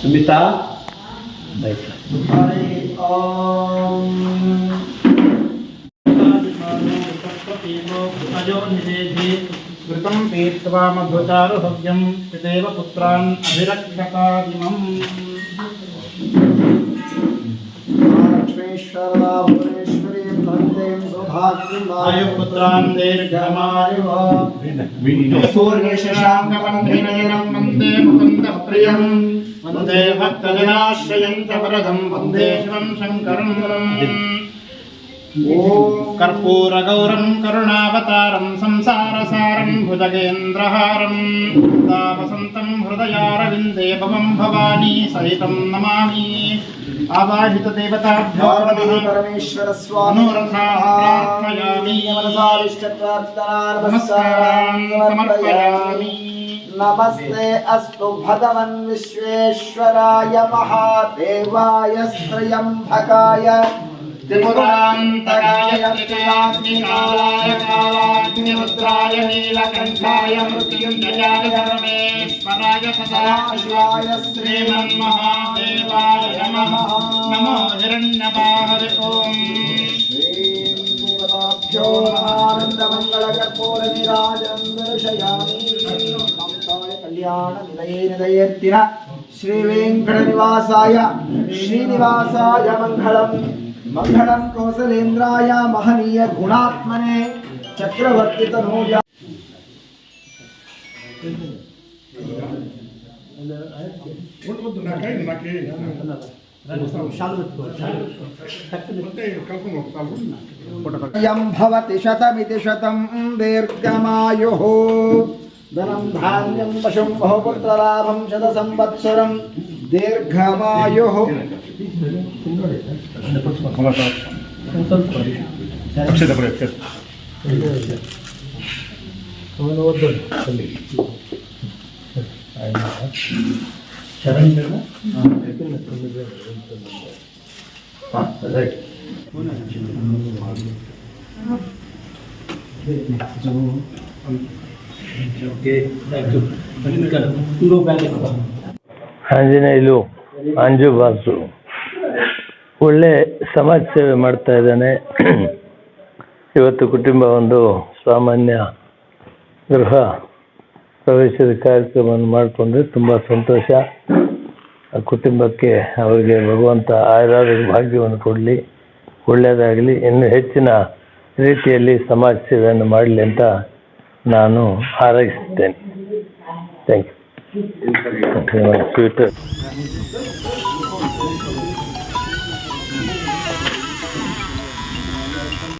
सुमिता घृतं पीत्वा मधुचारुहव्यं पितेव पुत्रान् अभिरक्षकादिमम् भुवनेश्वरी वन्दे आयुपुत्रान् दीर्घमायुः सूर्यशशाङ्कवन्धिनयनं वन्दे मुकुन्दप्रियं वन्दे भक्तजनाश्रयं च वरदं वन्दे शिवं शङ्करम् कर्पूरगौरं करुणावतारं संसारसारं भुजगेन्द्रहारं वसन्तं हृदयारविन्दे भवं भवानी सहितं नमामि आवाहित देवताभ्यो परमेश्वर स्वामी प्रार्थयामि समर्पयामि। नमस्ते अस्तु भगवन् विश्वेश्वराय महादेवाय त्र्यम्बकाय त्रिपुरान्तकाय त्रिकालाग्निकालाय कालाग्निरुद्राय नीलकण्ठाय मृत्युञ्जयाय परमेश्वराय सदाशिवाय श्रीमन्महादेवाय नमः। नमो हिरण्यबाहवे ॐ श्रीदेवताभ्यो आनन्दमङ्गलकर्पूरनीराजनं दर्शयामि। कल्याणनिलयेर्तिन श्रीवेङ्कटनिवासाय श्रीनिवासाय मङ्गलम् मंगलम कौशलेन्द्राय महनीय गुणात्मने चक्रवर्ती तनूजा यं भवति शतमिति शतं दीर्घमायुः धनं धान्यं पशुं बहुपुत्रलाभं शतसंवत्सरं दीर्घमायुः ಆಂಜನೇಯಲು ಅಂಜು ಬಾಸು ಒಳ್ಳೆ ಸಮಾಜ ಸೇವೆ ಮಾಡ್ತಾ ಇದ್ದಾನೆ. ಇವತ್ತು ಕುಟುಂಬ ಒಂದು ಸಾಮಾನ್ಯ ಗೃಹ ಪ್ರವೇಶದ ಕಾರ್ಯಕ್ರಮವನ್ನು ಮಾಡಿಕೊಂಡ್ರೆ ತುಂಬ ಸಂತೋಷ. ಆ ಕುಟುಂಬಕ್ಕೆ ಅವರಿಗೆ ಭಗವಂತ ಆಯುರಾರೋಗ್ಯ ಭಾಗ್ಯವನ್ನು ಕೊಡಲಿ, ಒಳ್ಳೆಯದಾಗಲಿ, ಇನ್ನೂ ಹೆಚ್ಚಿನ ರೀತಿಯಲ್ಲಿ ಸಮಾಜ ಸೇವೆಯನ್ನು ಮಾಡಲಿ ಅಂತ ನಾನು ಹಾರೈಸುತ್ತೇನೆ. Thank you. ಸ್ವೀಟ್